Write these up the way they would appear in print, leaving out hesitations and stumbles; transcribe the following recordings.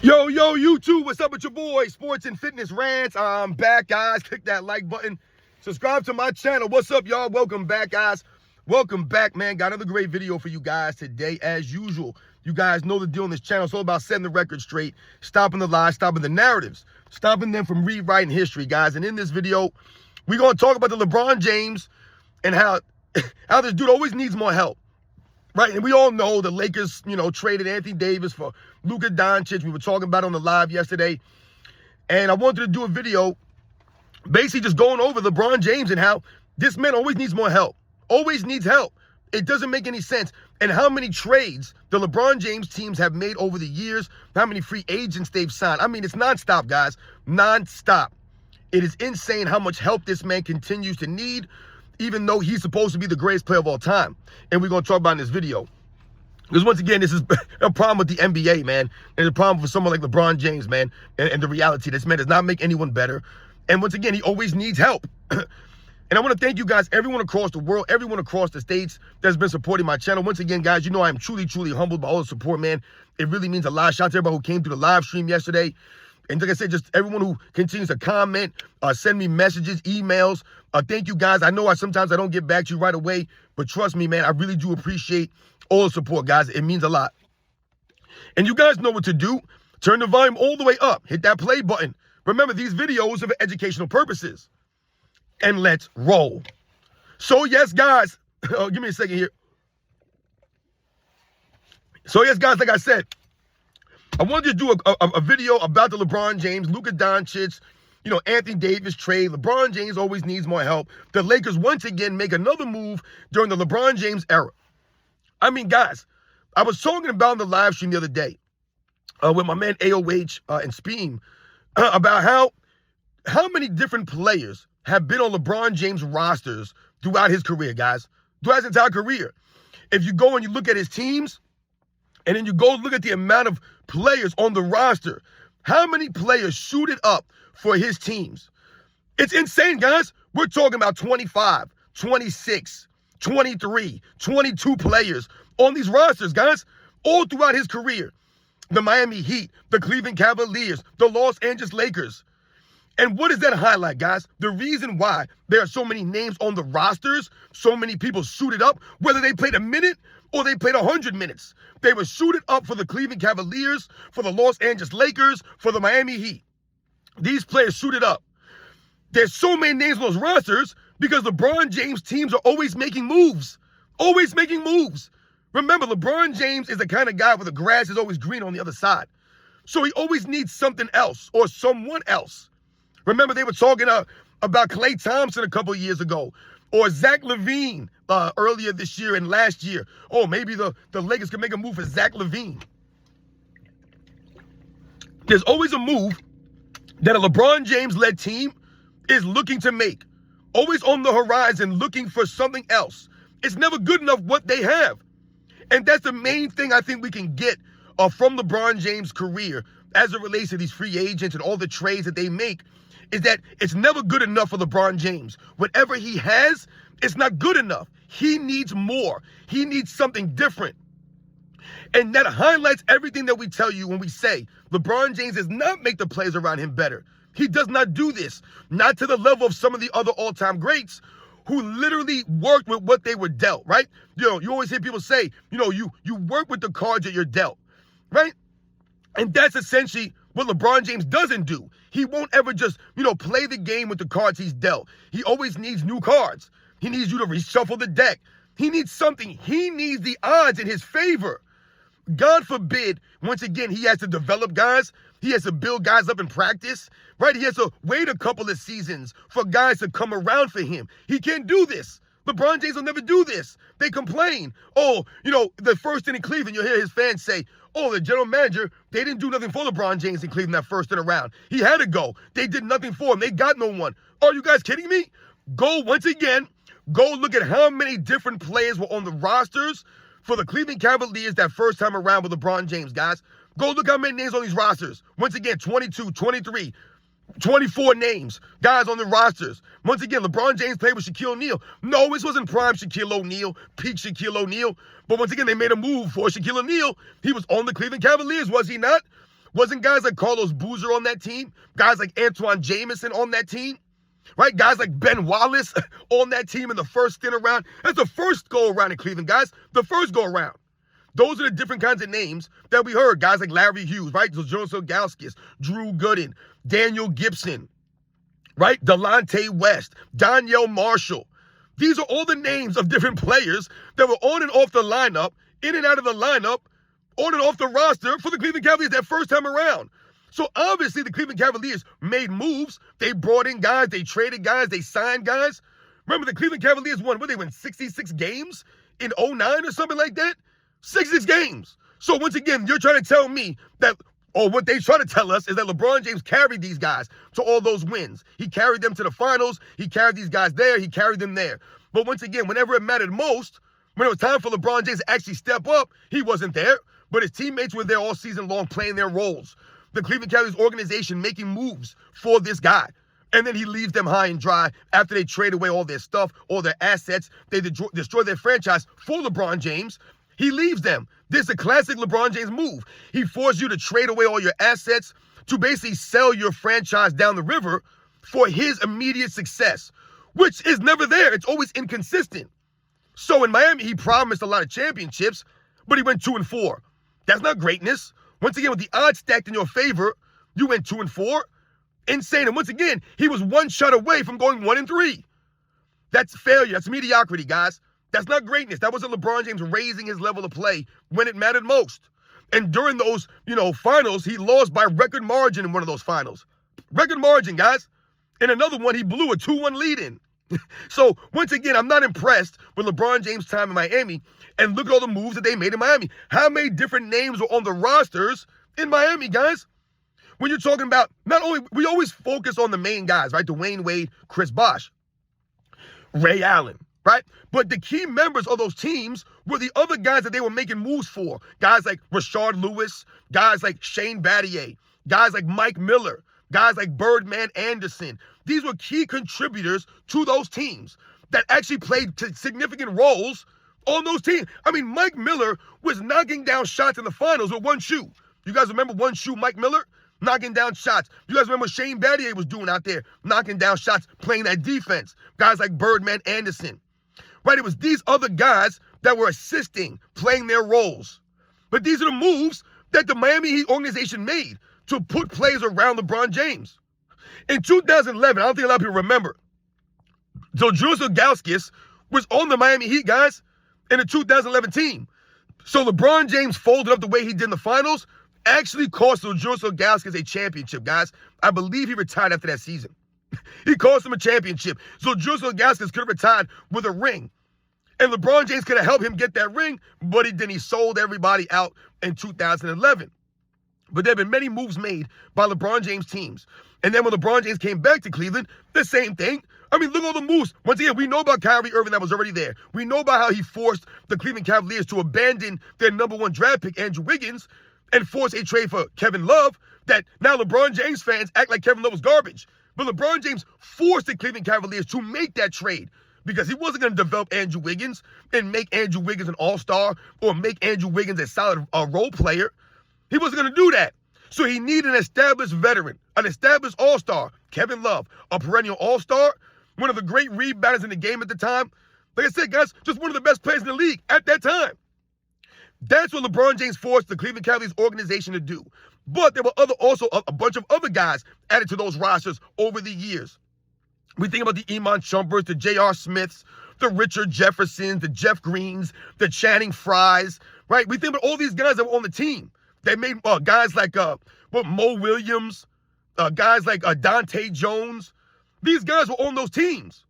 Yo, YouTube, what's up with your boy? Sports and Fitness Rants. I'm back, guys. Click that like button. Subscribe to my channel. What's up, y'all? Welcome back, guys. Welcome back, man. Got another great video for you guys today, as usual. You guys know the deal on this channel. It's all about setting the record straight, stopping the lies, stopping the narratives, stopping them from rewriting history, guys. And in this video, we're going to talk about the LeBron James and how this dude always needs more help. Right, and we all know the Lakers, traded Anthony Davis for Luka Doncic. We were talking about it on the live yesterday. And I wanted to do a video basically just going over LeBron James and how this man always needs more help. Always needs help. It doesn't make any sense. And how many trades the LeBron James teams have made over the years, how many free agents they've signed. I mean, it's nonstop, guys. Nonstop. It is insane how much help this man continues to need, even though he's supposed to be the greatest player of all time. And we're going to talk about in this video. Because once again, this is a problem with the NBA, man. And a problem for someone like LeBron James, man. And the reality, this man does not make anyone better. And once again, he always needs help. And I want to thank you guys, everyone across the world, everyone across the states that's been supporting my channel. Once again, guys, you know I am truly, truly humbled by all the support, man. It really means a lot. Shout out to everybody who came through the live stream yesterday. And like I said, just everyone who continues to comment, send me messages, emails. Thank you, guys. I know sometimes I don't get back to you right away, but trust me, man, I really do appreciate all the support, guys. It means a lot. And you guys know what to do. Turn the volume all the way up. Hit that play button. Remember, these videos are for educational purposes. And let's roll. So, yes, guys. Give me a second here. So, yes, guys, like I said, I wanted to do a video about the LeBron James, Luka Doncic, Anthony Davis trade. LeBron James always needs more help. The Lakers once again make another move during the LeBron James era. I mean, guys, I was talking about in the live stream the other day with my man AOH and Speem about how many different players have been on LeBron James rosters throughout his career, guys. Throughout his entire career. If you go and you look at his teams, and then you go look at the amount of players on the roster. How many players suited up for his teams? It's insane, guys. We're talking about 25, 26, 23, 22 players on these rosters, guys, all throughout his career. The Miami Heat, the Cleveland Cavaliers, the Los Angeles Lakers. And what does that highlight, guys? The reason why there are so many names on the rosters, so many people suited up, whether they played a minute or they played 100 minutes. They were suited up for the Cleveland Cavaliers, for the Los Angeles Lakers, for the Miami Heat. These players suited up. There's so many names on those rosters because LeBron James teams are always making moves. Always making moves. Remember, LeBron James is the kind of guy where the grass is always green on the other side. So he always needs something else or someone else. Remember, they were talking about Klay Thompson a couple of years ago. Or Zach LaVine earlier this year and last year. Oh, maybe the Lakers can make a move for Zach LaVine. There's always a move that a LeBron James-led team is looking to make. Always on the horizon, looking for something else. It's never good enough what they have. And that's the main thing I think we can get from LeBron James' career as it relates to these free agents and all the trades that they make. Is that it's never good enough for LeBron James. Whatever he has, it's not good enough. He needs more. He needs something different. And that highlights everything that we tell you when we say LeBron James does not make the players around him better. He does not do this. Not to the level of some of the other all-time greats who literally worked with what they were dealt, right? You always hear people say, you work with the cards that you're dealt, right? And that's essentially what LeBron James doesn't do. He won't ever just, play the game with the cards he's dealt. He always needs new cards. He needs you to reshuffle the deck. He needs something. He needs the odds in his favor. God forbid, once again, he has to develop guys. He has to build guys up in practice, right? He has to wait a couple of seasons for guys to come around for him. He can't do this. LeBron James will never do this. They complain. Oh, the first inning in Cleveland, you'll hear his fans say, oh, the general manager, they didn't do nothing for LeBron James in Cleveland that first inning round. He had to go. They did nothing for him. They got no one. Are you guys kidding me? Go look at how many different players were on the rosters for the Cleveland Cavaliers that first time around with LeBron James, guys. Go look how many names on these rosters. Once again, 22, 23, 24 names, guys on the rosters. Once again, LeBron James played with Shaquille O'Neal. No, this wasn't prime Shaquille O'Neal, peak Shaquille O'Neal. But once again, they made a move for Shaquille O'Neal. He was on the Cleveland Cavaliers, was he not? Wasn't guys like Carlos Boozer on that team? Guys like Antoine Jameson on that team? Right? Guys like Ben Wallace on that team in the first stint around. That's the first go around in Cleveland, guys. The first go around. Those are the different kinds of names that we heard. Guys like Larry Hughes, right? Joseph Gauskas, Drew Gooden, Daniel Gibson, right? Delonte West, Donyell Marshall. These are all the names of different players that were on and off the lineup, in and out of the lineup, on and off the roster for the Cleveland Cavaliers that first time around. So obviously the Cleveland Cavaliers made moves. They brought in guys. They traded guys. They signed guys. Remember the Cleveland Cavaliers they won 66 games in 09 or something like that? 66 games. So once again, you're trying to tell me that, or what they try to tell us is that LeBron James carried these guys to all those wins. He carried them to the finals. He carried these guys there. He carried them there. But once again, whenever it mattered most, when it was time for LeBron James to actually step up, he wasn't there. But his teammates were there all season long playing their roles. The Cleveland Cavaliers organization making moves for this guy. And then he leaves them high and dry after they trade away all their stuff, all their assets. They destroy their franchise for LeBron James. He leaves them. This is a classic LeBron James move. He forced you to trade away all your assets to basically sell your franchise down the river for his immediate success, which is never there. It's always inconsistent. So in Miami, he promised a lot of championships, but he went 2-4. That's not greatness. Once again, with the odds stacked in your favor, you went 2-4. Insane. And once again, he was one shot away from going 1-3. That's failure. That's mediocrity, guys. That's not greatness. That wasn't LeBron James raising his level of play when it mattered most. And during those, finals, he lost by record margin in one of those finals. Record margin, guys. In another one, he blew a 2-1 lead in. So, once again, I'm not impressed with LeBron James' time in Miami. And look at all the moves that they made in Miami. How many different names were on the rosters in Miami, guys? When you're talking about, we always focus on the main guys, right? Dwayne Wade, Chris Bosh, Ray Allen, right? But the key members of those teams were the other guys that they were making moves for. Guys like Rashard Lewis, guys like Shane Battier, guys like Mike Miller, guys like Birdman Anderson. These were key contributors to those teams that actually played significant roles on those teams. I mean, Mike Miller was knocking down shots in the finals with one shoe. You guys remember one shoe Mike Miller? Knocking down shots. You guys remember what Shane Battier was doing out there? Knocking down shots, playing that defense. Guys like Birdman Anderson. Right? It was these other guys that were assisting, playing their roles. But these are the moves that the Miami Heat organization made to put players around LeBron James. In 2011, I don't think a lot of people remember. So Joseph Gauskas was on the Miami Heat, guys, in the 2011 team. So LeBron James folded up the way he did in the finals, actually cost Joseph Gauskas a championship, guys. I believe he retired after that season. He cost him a championship. So Joseph Gauskas could have retired with a ring. And LeBron James could have helped him get that ring, but he sold everybody out in 2011. But there have been many moves made by LeBron James teams. And then when LeBron James came back to Cleveland, the same thing. I mean, look at all the moves. Once again, we know about Kyrie Irving that was already there. We know about how he forced the Cleveland Cavaliers to abandon their number one draft pick, Andrew Wiggins, and force a trade for Kevin Love, that now LeBron James fans act like Kevin Love was garbage. But LeBron James forced the Cleveland Cavaliers to make that trade because he wasn't going to develop Andrew Wiggins and make Andrew Wiggins an all-star or make Andrew Wiggins a solid role player. He wasn't going to do that. So he needed an established veteran, an established all-star, Kevin Love, a perennial all-star, one of the great rebounders in the game at the time. Like I said, guys, just one of the best players in the league at that time. That's what LeBron James forced the Cleveland Cavaliers organization to do. But there were also a bunch of other guys added to those rosters over the years. We think about the Iman Shumpers, the J.R. Smiths, the Richard Jeffersons, the Jeff Greens, the Channing Frys, right? We think about all these guys that were on the team. They made guys like Mo Williams, guys like Dante Jones. These guys were on those teams.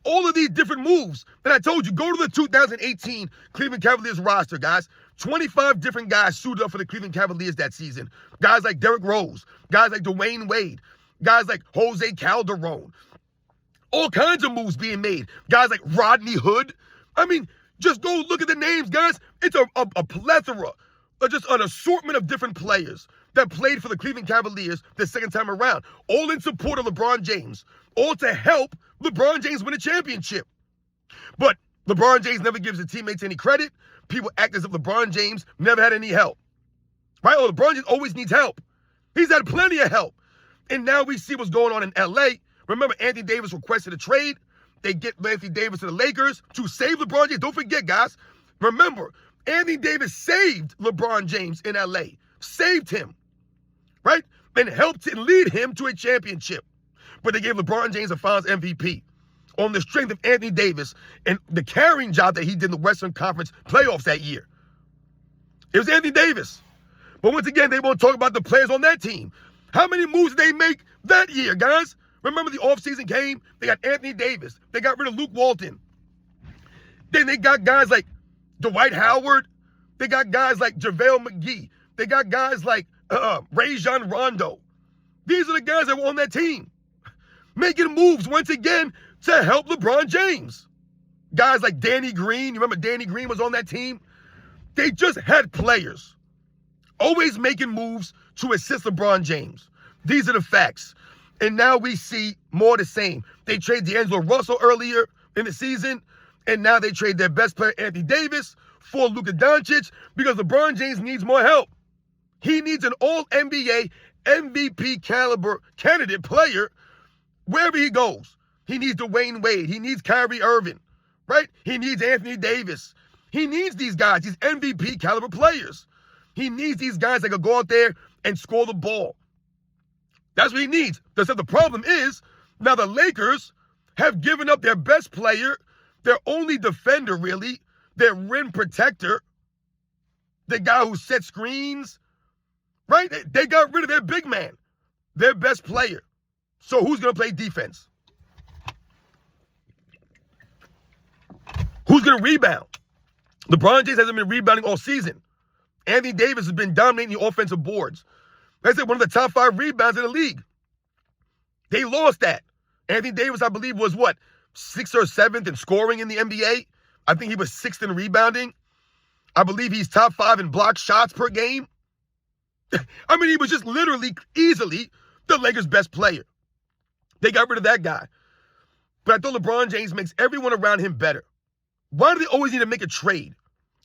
All of these different moves. And I told you, go to the 2018 Cleveland Cavaliers roster, guys. 25 different guys suited up for the Cleveland Cavaliers that season. Guys like Derrick Rose, guys like Dwayne Wade, guys like Jose Calderon. All kinds of moves being made. Guys like Rodney Hood. I mean, just go look at the names, guys. It's a plethora, just an assortment of different players that played for the Cleveland Cavaliers the second time around. All in support of LeBron James. All to help LeBron James win a championship. But LeBron James never gives his teammates any credit. People act as if LeBron James never had any help. Right? Well, LeBron James always needs help. He's had plenty of help. And now we see what's going on in LA. Remember, Anthony Davis requested a trade. They get Anthony Davis to the Lakers to save LeBron James. Don't forget, guys. Remember, Anthony Davis saved LeBron James in LA. Saved him, right? And helped and lead him to a championship. But they gave LeBron James a Finals MVP on the strength of Anthony Davis and the carrying job that he did in the Western Conference playoffs that year. It was Anthony Davis. But once again, they won't talk about the players on that team. How many moves did they make that year, guys? Remember the offseason came? They got Anthony Davis. They got rid of Luke Walton. Then they got guys like Dwight Howard. They got guys like JaVale McGee. They got guys like Rajon Rondo. These are the guys that were on that team. Making moves once again to help LeBron James. Guys like Danny Green. You remember Danny Green was on that team? They just had players. Always making moves to assist LeBron James. These are the facts. And now we see more of the same. They trade D'Angelo Russell earlier in the season, and now they trade their best player, Anthony Davis, for Luka Doncic because LeBron James needs more help. He needs an all-NBA, MVP caliber candidate player wherever he goes. He needs Dwayne Wade. He needs Kyrie Irving, right? He needs Anthony Davis. He needs these guys, these MVP caliber players. He needs these guys that can go out there and score the ball. That's what he needs. The problem is, now the Lakers have given up their best player, their only defender, really, their rim protector, the guy who set screens, right? They got rid of their big man, their best player. So who's going to play defense? Who's going to rebound? LeBron James hasn't been rebounding all season. Anthony Davis has been dominating the offensive boards. Like I said, one of the top 5 rebounds in the league. They lost that. Anthony Davis, I believe, was 6th or 7th in scoring in the NBA. I think he was 6th in rebounding. I believe he's top 5 in block shots per game. I mean, he was just literally, easily the Lakers' best player. They got rid of that guy. But I thought LeBron James makes everyone around him better. Why do they always need to make a trade?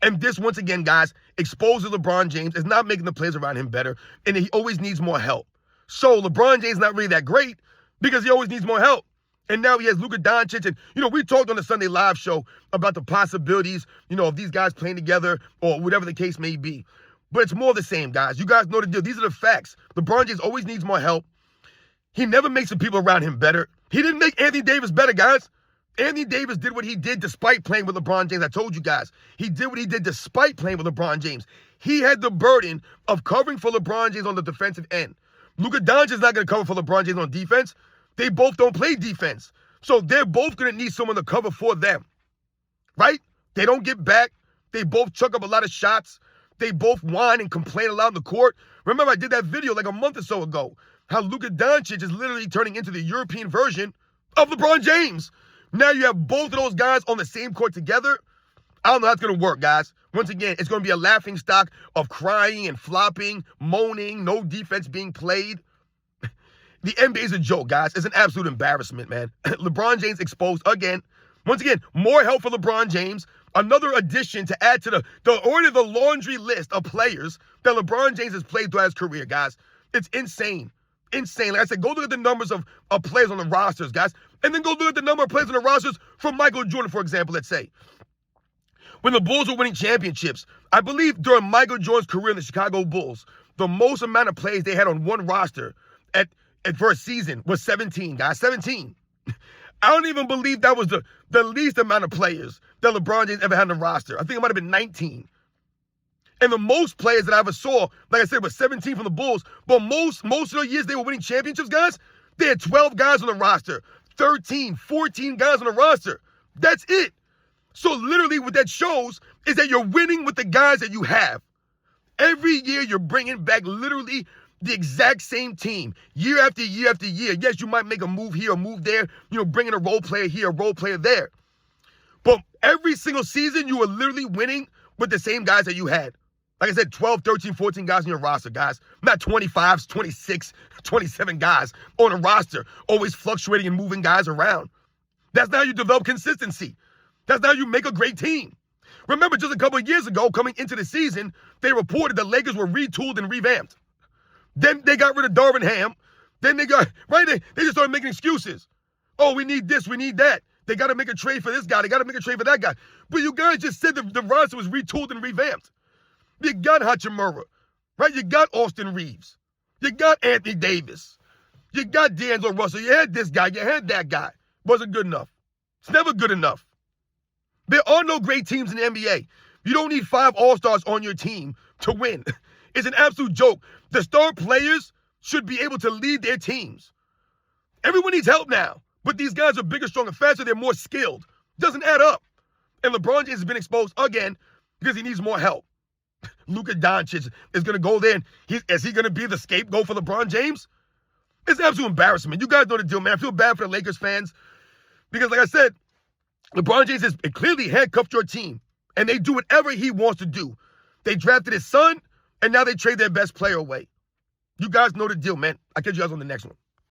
And this, once again, guys, exposes LeBron James as not making the players around him better, and he always needs more help. So LeBron James is not really that great because he always needs more help. And now he has Luka Doncic, and, we talked on the Sunday Live show about the possibilities, of these guys playing together or whatever the case may be. But it's more the same, guys. You guys know the deal. These are the facts. LeBron James always needs more help. He never makes the people around him better. He didn't make Anthony Davis better, guys. Anthony Davis did what he did despite playing with LeBron James. I told you guys. He did what he did despite playing with LeBron James. He had the burden of covering for LeBron James on the defensive end. Luka Doncic is not going to cover for LeBron James on defense. They both don't play defense. So they're both going to need someone to cover for them. Right? They don't get back. They both chuck up a lot of shots. They both whine and complain a lot on the court. Remember, I did that video like a month or so ago. How Luka Doncic is literally turning into the European version of LeBron James. Now you have both of those guys on the same court together. I don't know how it's going to work, guys. Once again, it's going to be a laughing stock of crying and flopping, moaning, no defense being played. The NBA is a joke, guys. It's an absolute embarrassment, man. LeBron James exposed again. Once again, more help for LeBron James. Another addition to add to the laundry list of players that LeBron James has played throughout his career, guys. It's insane. Insane. Like I said, go look at the numbers of players on the rosters, guys. And then go look at the number of players on the rosters from Michael Jordan, for example, let's say. When the Bulls were winning championships, I believe during Michael Jordan's career in the Chicago Bulls, the most amount of players they had on one roster for a season was 17, guys. 17. I don't even believe that was the least amount of players that LeBron James ever had on the roster. I think it might have been 19. And the most players that I ever saw, like I said, was 17 from the Bulls. But most of the years they were winning championships, guys, they had 12 guys on the roster, 13, 14 guys on the roster. That's it. So literally what that shows is that you're winning with the guys that you have. Every year you're bringing back literally the exact same team, year after year after year. Yes, you might make a move here, a move there, bringing a role player here, a role player there. But every single season, you were literally winning with the same guys that you had. Like I said, 12, 13, 14 guys on your roster, guys. Not 25, 26, 27 guys on a roster, always fluctuating and moving guys around. That's not how you develop consistency. That's not how you make a great team. Remember, just a couple of years ago, coming into the season, they reported the Lakers were retooled and revamped. Then they got rid of Darvin Ham. Then they got, right, they just started making excuses. Oh, we need this, we need that. They got to make a trade for this guy. They got to make a trade for that guy. But you guys just said the roster was retooled and revamped. You got Hachimura, right? You got Austin Reeves. You got Anthony Davis. You got D'Angelo Russell. You had this guy. You had that guy. Wasn't good enough. It's never good enough. There are no great teams in the NBA. You don't need 5 All-Stars on your team to win. It's an absolute joke. The star players should be able to lead their teams. Everyone needs help now. But these guys are bigger, stronger, faster. They're more skilled. Doesn't add up. And LeBron James has been exposed again because he needs more help. Luka Doncic is going to go there. And is he going to be the scapegoat for LeBron James? It's an absolute embarrassment. You guys know the deal, man. I feel bad for the Lakers fans because, like I said, LeBron James has clearly handcuffed your team, and they do whatever he wants to do. They drafted his son, and now they trade their best player away. You guys know the deal, man. I'll catch you guys on the next one.